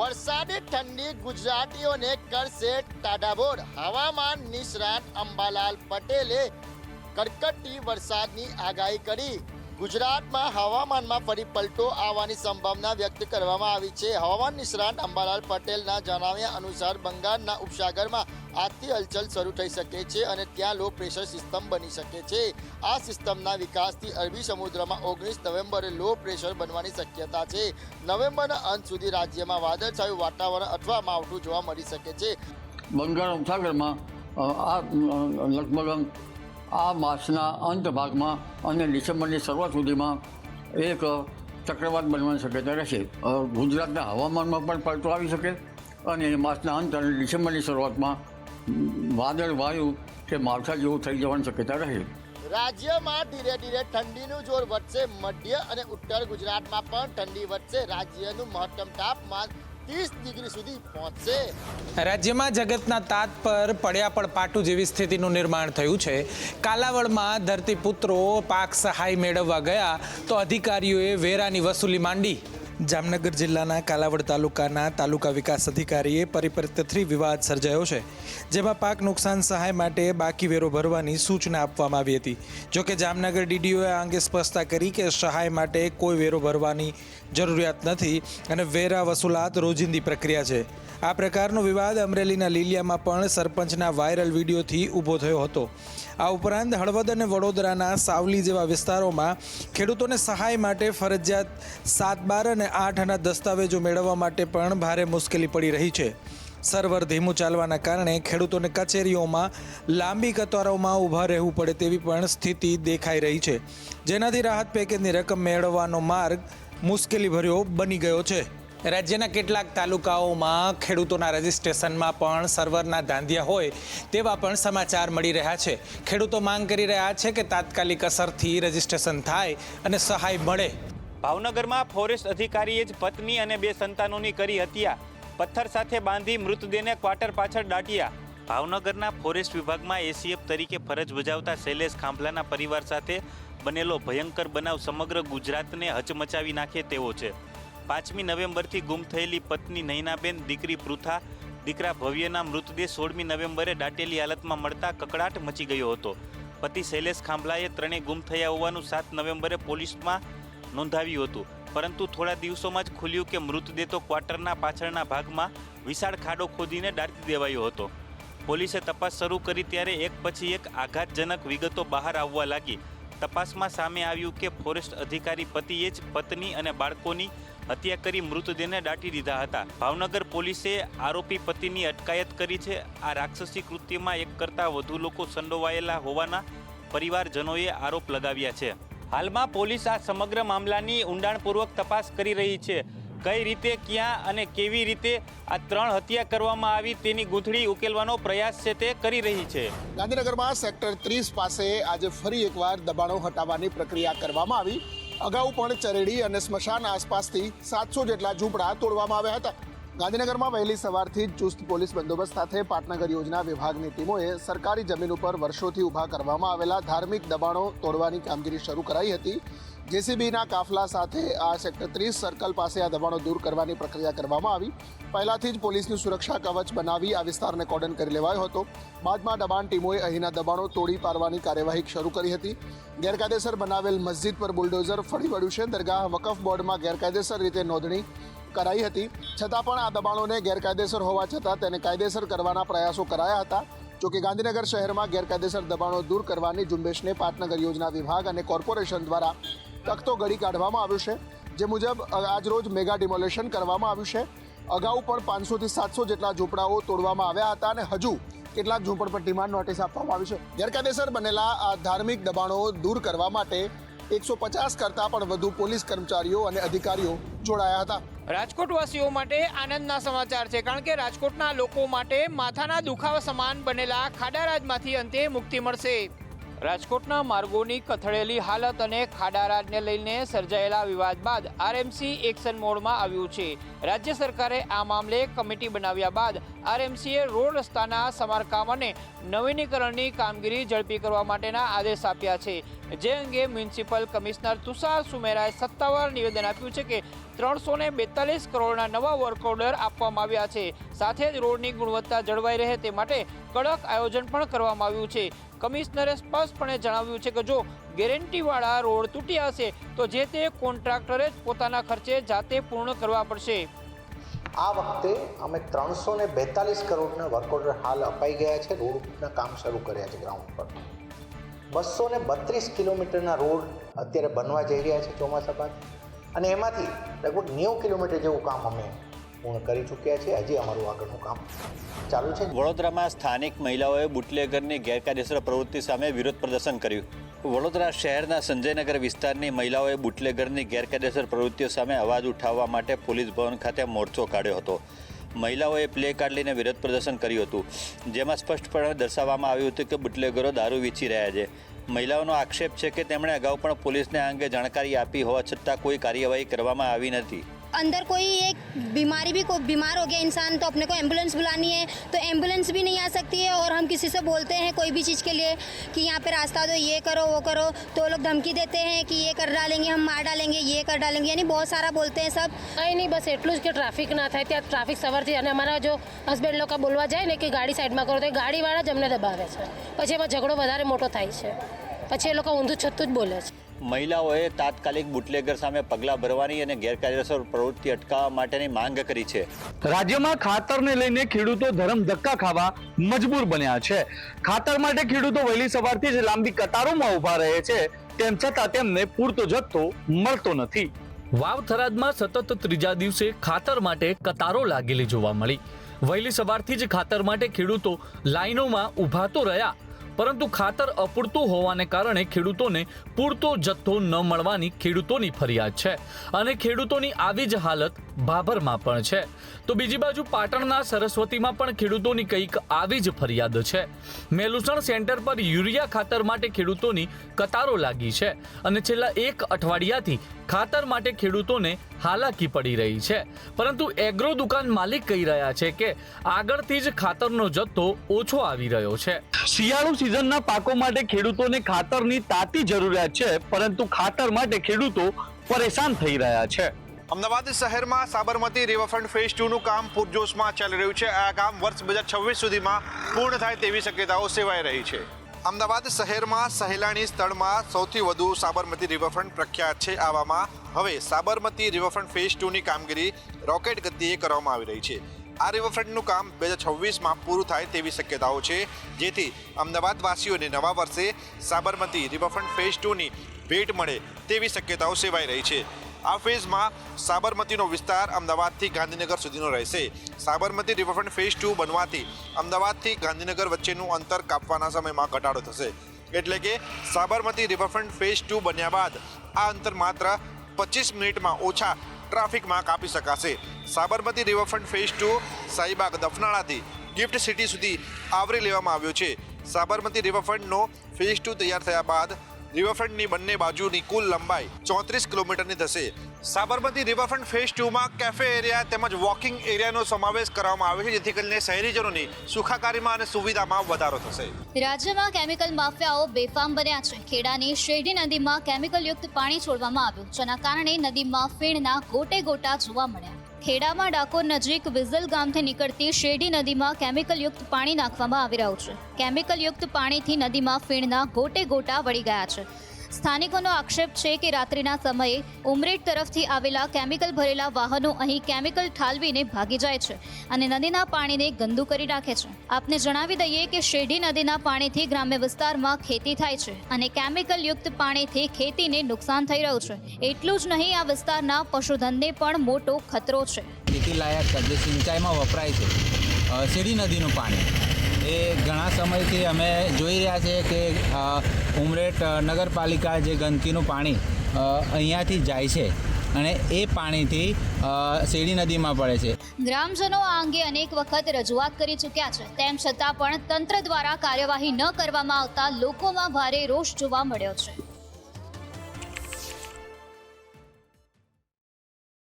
વરસાદી ઠંડી ગુજરાતીઓને કરશે ટાઢાબોળ। હવામાન નિષ્ણાત અંબાલાલ પટેલે કડકડતી વરસાદની આગાહી કરી। ગુજરાતમાં હવામાનમાં ફરી પલટો આવવાની સંભાવના વ્યક્ત કરવામાં આવી છે। હવામાન નિષ્ણાત અંબાલાલ પટેલના જણાવ્યા અનુસાર બંગાળના ઉપસાગરમાં આજથી હલચલ શરૂ થઈ શકે છે અને ત્યાં લો પ્રેશર સિસ્ટમ બની શકે છે। આ સિસ્ટમના વિકાસથી અરબી સમુદ્રમાં 19 નવેમ્બરે લો પ્રેશર બનવાની શક્યતા છે। નવેમ્બરના અંત સુધી રાજ્યમાં વાદળછાયું વાતાવરણ અથવા માવઠું જોવા મળી શકે છે। બંગાળ ઉપસાગરમાં લગભગ આ માસના અંત ભાગમાં અને ડિસેમ્બરની શરૂઆત સુધીમાં એક ચક્રવાત બનવાની શક્યતા રહેશે। ગુજરાતના હવામાનમાં પણ પલટો આવી શકે અને માસના અંત અને ડિસેમ્બરની શરૂઆતમાં વાદળ વાયુ કે માવઠા જેવું થઈ જવાની શક્યતા રહે। રાજ્યમાં ધીરે ધીરે ઠંડીનું જોર વધશે। મધ્ય અને ઉત્તર ગુજરાતમાં પણ ઠંડી વધશે। રાજ્યનું મહત્તમ તાપમાન 30 ડિગ્રી સુધી પહોંચશે। રાજ્યમાં જગતના તાત પર પડ્યા પણ પાટું જેવી સ્થિતિનું નિર્માણ થયું છે। કાલાવડમાં ધરતીપુત્રો પાક સહાય મેળવવા ગયા તો અધિકારીઓએ વેરાની વસૂલી માંડી। જામનગર જિલ્લાના કાલાવડ તાલુકાના તાલુકા વિકાસ અધિકારીએ પરિપત્રથી વિવાદ સર્જાયો છે, જેમાં પાક નુકસાન સહાય માટે બાકી વેરો ભરવાની સૂચના આપવામાં આવી હતી। જોકે જામનગર ડીડીઓએ આ અંગે સ્પષ્ટતા કરી કે સહાય માટે કોઈ વેરો ભરવાની જરૂરિયાત નથી અને વેરા વસૂલાત રોજિંદી પ્રક્રિયા છે। આ પ્રકારનો વિવાદ અમરેલીના લીલિયામાં પણ સરપંચના વાયરલ વિડીયોથી ઊભો થયો હતો। આ ઉપરાંત હળવદ અને વડોદરાના સાવલી જેવા વિસ્તારોમાં ખેડૂતોને સહાય માટે ફરજિયાત 7, 12 અને 8 દસ્તાવેજો મેળવવા માટે પણ ભારે મુશ્કેલી પડી રહી છે। સર્વર ધીમું ચાલવાના કારણે ખેડૂતોને કચેરીઓમાં લાંબી કતારોમાં ઊભા રહેવું પડે તેવી પણ સ્થિતિ દેખાઈ રહી છે, જેનાથી રાહત પેકેજની રકમ મેળવવાનો માર્ગ મુશ્કેલીભર્યો બની ગયો છે। રાજ્યના કેટલાક તાલુકાઓમાં ખેડૂતોના રજીસ્ટ્રેશનમાં પણ સર્વરના ધાંધિયા હોય તેવા પણ સમાચાર મળી રહ્યા છે। ખેડૂતો માંગ કરી રહ્યા છે કે તાત્કાલિક અસરથી રજીસ્ટ્રેશન થાય અને સહાય મળે। ભાવનગરમાં ફોરેસ્ટ અધિકારીએ જ પત્ની અને 2 સંતાનોની કરી હત્યા। પથ્થર સાથે બાંધી મૃતદેહને ક્વાર્ટર પાછળ દાટ્યા। ભાવનગરના ફોરેસ્ટ વિભાગમાં એસીએફ તરીકે ફરજ બજાવતા શૈલેષ ખાંભલાના પરિવાર સાથે બનેલો ભયંકર બનાવ સમગ્ર ગુજરાતને હચમચાવી નાખે તેવો છે। 5મી નવેમ્બરથી ગુમ થયેલી પત્ની નૈનાબેન, દીકરી પૃથા, દીકરા ભવ્યના મૃતદેહ 16મી નવેમ્બરે દાટેલી હાલતમાં મળતા કકળાટ મચી ગયો હતો। પતિ શૈલેષ ખાંભલાએ ત્રણેય ગુમ થયા હોવાનું 7 નવેમ્બરે પોલીસમાં નોંધાવ્યું હતું, પરંતુ થોડા દિવસોમાં જ ખુલ્યું કે મૃતદેહ તો ક્વાર્ટરના પાછળના ભાગમાં વિશાળ ખાડો ખોદીને દાટી દેવાયો હતો। પોલીસે તપાસ શરૂ કરી ત્યારે એક પછી એક આઘાતજનક વિગતો બહાર આવવા લાગી। તપાસમાં સામે આવ્યું કે ફોરેસ્ટ અધિકારી પતિએ જ પત્ની અને બાળકોની હત્યા કરી મૃતદેહને દાટી દીધા હતા। ભાવનગર પોલીસે આરોપી પતિની અટકાયત કરી છે। આ રાક્ષસી કૃત્યમાં 1 કરતાં વધુ લોકો સંડોવાયેલા હોવાના પરિવારજનોએ આરોપ લગાવ્યા છે। હાલમાં પોલીસ આ સમગ્ર મામલાની ઊંડાણપૂર્વક તપાસ કરી રહી છે। કઈ રીતે, ક્યાં અને કેવી રીતે આ 3 હત્યા કરવામાં આવી તેની ગૂંથણી ઉકેલવાનો પ્રયાસ છે તે કરી રહી છે। ગાંધીનગરમાં સેક્ટર 30 પાસે આજે ફરી એકવાર દબાણો હટાવવાની પ્રક્રિયા કરવામાં આવી। અગાઉ પણ ચરેડી અને સ્મશાન આસપાસથી 700 જેટલા ઝૂંપડા તોડવામાં આવ્યા હતા। ગાંધીનગરમાં વહેલી સવારથી જ ચુસ્ત પોલીસ બંદોબસ્ત સાથે પાટનગર યોજના વિભાગની ટીમોએ સરકારી જમીન ઉપર વર્ષોથી ઊભા કરવામાં આવેલા ધાર્મિક દબાણો તોડવાની કામગીરી શરૂ કરાઈ હતી। જેસીબીના કાફલા સાથે આ સેક્ટર 30 સર્કલ પાસે આ દબાણો દૂર કરવાની પ્રક્રિયા કરવામાં આવી। પહેલાથી જ પોલીસની સુરક્ષા કવચ બનાવી આ વિસ્તારને કોર્ડન કરી લેવાયો હતો। બાદમાં દબાણ ટીમોએ અહીંના દબાણો તોડી પાડવાની કાર્યવાહી શરૂ કરી હતી। ગેરકાયદેસર બનાવેલ મસ્જિદ પર બુલડોઝર ફરી વળ્યું છે। દરગાહ વકફ બોર્ડમાં ગેરકાયદેસર રીતે નોંધણી કરાઈ હતી, છતાં પણ આ દબાણોને ગેરકાયદેસર હોવા છતાં તેને કાયદેસર કરવાના પ્રયાસો કરાયા હતા। જોકે ગાંધીનગર શહેરમાં ગેરકાયદેસર દબાણો દૂર કરવાની ઝુંબેશને પાટનગર યોજના વિભાગ અને કોર્પોરેશન દ્વારા તખતો ઘડી કાઢવામાં આવ્યો છે, જે મુજબ આજરોજ મેગા ડિમોલેશન કરવામાં આવ્યું છે। અગાઉ પણ 500 થી 700 જેટલા ઝૂંપડાઓ તોડવામાં આવ્યા હતા અને હજુ કેટલાક ઝૂંપડપટ્ટીમાં નોટિસ આપવામાં આવી છે। ગેરકાયદેસર બનેલા આ ધાર્મિક દબાણો દૂર કરવા માટે 150 કરતાં પણ વધુ પોલીસ કર્મચારીઓ અને અધિકારીઓ જોડાયા હતા। રાજકોટવાસીઓ માટે આનંદના સમાચાર છે, કારણ કે રાજકોટના લોકો માટે માથાના દુખાવા સમાન બનેલા ખાડારાજમાંથી અંતે મુક્તિ મળશે। રાજકોટના માર્ગોની કથળેલી હાલત અને ખાડારાજને લઈને સર્જાયેલા વિવાદ બાદ આરએમસી એક્શન મોડમાં આવ્યું છે। રાજ્ય સરકારે આ મામલે કમિટી બનાવ્યા બાદ આરએમસીએ રોડ રસ્તાના સમારકામ અને નવીનીકરણની કામગીરી ઝડપી કરવા માટેના આદેશ આપ્યા છે। જે અંગે મ્યુનિસિપલ કમિશનર તુષાર સુમેરાએ સત્તાવાર નિવેદન આપ્યું છે કે 342 કરોડના નવા વર્ક ઓર્ડર આપવામાં આવ્યા છે. સાથે જ રોડની ગુણવત્તા જળવાઈ રહે તે માટે કડક આયોજન પણ કરવામાં આવ્યું છે. કમિશનરે સ્પષ્ટપણે જણાવ્યું છે કે જો ગેરંટીવાળા રોડ તૂટ્યા હશે તો જે તે કોન્ટ્રાક્ટરે જ પોતાના ખર્ચે જાતે પૂર્ણ કરવા પડશે. આ વખતે અમે 342 કરોડના વર્ક ઓર્ડર હાલ અપાઈ ગયા છે. રોડના કામ શરૂ કર્યા છે ગ્રાઉન્ડ પર. 232 કિલોમીટરના રોડ અત્યારે બનવા જઈ રહ્યા છે ચોમાસા બાદ, અને એમાંથી લગભગ 90 કિલોમીટર જેવું કામ અમે પૂર્ણ કરી ચૂક્યા છીએ. હજી અમારું આગળનું કામ ચાલુ છે. વડોદરામાં સ્થાનિક મહિલાઓએ બુટલેગરની ગેરકાયદેસર પ્રવૃત્તિ સામે વિરોધ પ્રદર્શન કર્યું. વડોદરા શહેરના સંજયનગર વિસ્તારની મહિલાઓએ બુટલેગરની ગેરકાયદેસર પ્રવૃત્તિઓ સામે અવાજ ઉઠાવવા માટે પોલીસ ભવન ખાતે મોરચો કાઢ્યો હતો. મહિલાઓએ પ્લે કાર્ડ લઈને વિરોધ પ્રદર્શન કર્યું હતું, જેમાં સ્પષ્ટપણે દર્શાવવામાં આવ્યું હતું કે બુટલેગરો દારૂ વેચી રહ્યા છે. મહિલાઓનો આક્ષેપ છે કે તેમણે અગાઉ પણ પોલીસને આ અંગે જાણકારી આપી હોવા છતાં કોઈ કાર્યવાહી કરવામાં આવી નથી. अंदर कोई एक बीमारी भी कोई बीमार हो गया इंसान तो अपने को एम्बुलेंस बुलानी है तो एम्बुलेंस भी नहीं आ सकती है, और हम किसी से बोलते हैं कोई भी चीज़ के लिए कि यहाँ पे रास्ता दो, ये करो वो करो, तो लोग धमकी देते हैं कि ये कर डालेंगे, हम मार डालेंगे, ये कर डालेंगे, यानी बहुत सारा बोलते हैं सब. કંઈ નહીં, બસ એટલું જ કે ટ્રાફિક ના થાય. ત્યાં ટ્રાફિક સવારથી, અને અમારા જો હસબન્ડ લોકો બોલવા જાય ને કે ગાડી સાઈડમાં કરો તો એ ગાડીવાળા જ અમને દબાવે છે. પછી એમાં ઝઘડો વધારે મોટો થાય છે. પછી એ લોકો ઊંધું છતું જ બોલે છે. મહિલાઓએ તાત્કાલિક બુટલેગર સામે પગલાં ભરવાની અને ગેરકાયદેસર પ્રવૃત્તિ અટકાવવા માટેની માંગ કરી છે. રાજ્યમાં ખાતરને લઈને ખેડૂતો ધરમ ધક્કા ખાવા મજબૂર બન્યા છે. ખાતર માટે ખેડૂતો વહેલી સવારથી જ લાંબી કતારોમાં ઊભા રહે છે, તેમ છતાં તેમને પૂરતો જથ્થો મળતો નથી. વાવ થરાદમાં સતત ત્રીજા દિવસે ખાતર માટે કતારો લાગેલી જોવા મળી. વહેલી સવારથી જ ખાતર માટે ખેડૂતો લાઈનોમાં ઊભા તો રહ્યા, પરંતુ ખાતર અપૂરતું હોવાને કારણે ખેડૂતોને પૂરતો જથ્થો ન મળવાની ખેડૂતોની ફરિયાદ છે, અને ખેડૂતોની આવી જ હાલત ભાભરમાં પણ છે. તો બીજી બાજુ પાટણના સરસ્વતીમાં પણ ખેડૂતોની કંઈક આવી જ ફરિયાદ છે. મેલુસણ સેન્ટર પર યુરિયા ખાતર માટે ખેડૂતોની કતારો લાગી છે, અને છેલ્લા એક અઠવાડિયાથી ખાતર માટે ખેડૂતોને હાલાકી પડી રહી છે. પરંતુ એગ્રો દુકાન માલિક કહી રહ્યા છે કે આગળથી જ ખાતરનો જથ્થો ઓછો આવી રહ્યો છે. શિયાળુ સિઝનના પાકો માટે ખેડૂતોને ખાતરની તાતી જરૂરિયાત છે, પરંતુ ખાતર માટે ખેડૂતો પરેશાન થઈ રહ્યા છે. અમદાવાદ શહેરમાં સાબરમતી રિવરફ્રન્ટ ફેઝ 2 નું કામ પૂરજોશમાં ચાલી રહ્યું છે. આ કામ વર્ષ 2026 સુધીમાં પૂર્ણ થાય તેવી શક્યતાઓ સેવાઈ રહી છે. અમદાવાદ શહેરમાં સહેલાણી સ્થળમાં સૌથી વધુ સાબરમતી રિવરફ્રન્ટ પ્રખ્યાત છે. આવામાં હવે સાબરમતી રિવરફ્રન્ટ ફેઝ 2 ની કામગીરી રોકેટ ગતિએ કરવામાં આવી રહી છે. આ રિવરફ્રન્ટનું કામ 2026માં પૂરું થાય તેવી શક્યતાઓ છે, જેથી અમદાવાદવાસીઓને નવા વર્ષે સાબરમતી રિવરફ્રન્ટ ફેઝ 2 ની ભેટ મળે તેવી શક્યતાઓ સેવાઈ રહી છે. આ ફેઝમાં સાબરમતીનો વિસ્તાર અમદાવાદથી ગાંધીનગર સુધીનો રહેશે. સાબરમતી રિવરફ્રન્ટ ફેઝ 2 બનવાથી અમદાવાદથી ગાંધીનગર વચ્ચેનું અંતર કાપવાના સમયમાં ઘટાડો થશે. એટલે કે સાબરમતી રિવરફ્રન્ટ ફેઝ 2 બન્યા બાદ આ અંતર માત્ર 25 મિનિટમાં ઓછા ટ્રાફિકમાં કાપી શકાશે. સાબરમતી રિવરફ્રન્ટ ફેઝ 2 શાહીબાગ દફનાળાથી ગિફ્ટ સિટી સુધી આવરી લેવામાં આવ્યો છે. સાબરમતી રિવરફ્રન્ટનો ફેઝ 2 તૈયાર થયા બાદ રિવરફ્રન્ટની બંને બાજુની કુલ લંબાઈ 34 કિલોમીટરની થશે. સાબરમતી રિવરફ્રન્ટ ફેઝ 2માં કેફે એરિયા તેમજ વોકિંગ એરિયાનો સમાવેશ કરવામાં આવ્યો છે, જેથી કરીને શહેરીજનોની સુખાકારીમાં અને સુવિધામાં વધારો થશે. રાજ્યમાં કેમિકલ માફિયાઓ બેફામ બન્યા છે. ખેડાની શેરડી નદીમાં કેમિકલયુક્ત પાણી છોડવામાં આવ્યું, જેના કારણે નદીમાં ફીણના ગોટે ગોટા જોવા મળ્યા. ખેડામાં ડાકોર નજીક વિઝલ ગામથી નીકળતી શેરડી નદીમાં કેમિકલયુક્ત પાણી નાખવામાં આવી રહ્યું છે. કેમિકલયુક્ત પાણીથી નદીમાં ફીણના ગોટે ગોટા વળી ગયા છે. સ્થાનિકોનો આક્ષેપ છે કે રાત્રિના સમયે ઉમરેઠ તરફથી આવેલા કેમિકલ ભરેલા વાહનો અહીં કેમિકલ ઠાલવીને ભાગી જાય છે અને નદીના પાણીને ગંદુ કરી નાખે છે. આપને જણાવી દઈએ કે શેરડી નદીના પાણીથી ગ્રામ્ય વિસ્તારમાં ખેતી થાય છે અને કેમિકલયુક્ત પાણીથી ખેતીને નુકસાન થઈ રહ્યું છે. એટલું જ નહીં, આ વિસ્તારના પશુધનને પણ મોટો ખતરો છે. ખેતી લાયક જે સિંચાઈમાં વપરાય છે શેરડી નદીનું પાણી, એ ઘણા સમયથી અમે જોઈ રહ્યા છીએ કે ઉમરેઠ નગરપાલિકા જે ગંદકીનું પાણી અહીંયાથી જાય છે અને એ પાણીથી શેરડી નદીમાં પડે છે. ગ્રામજનો આ અંગે અનેક વખત રજૂઆત કરી ચૂક્યા છે, તેમ છતાં પણ તંત્ર દ્વારા કાર્યવાહી ન કરવામાં આવતા લોકોમાં ભારે રોષ જોવા મળ્યો છે.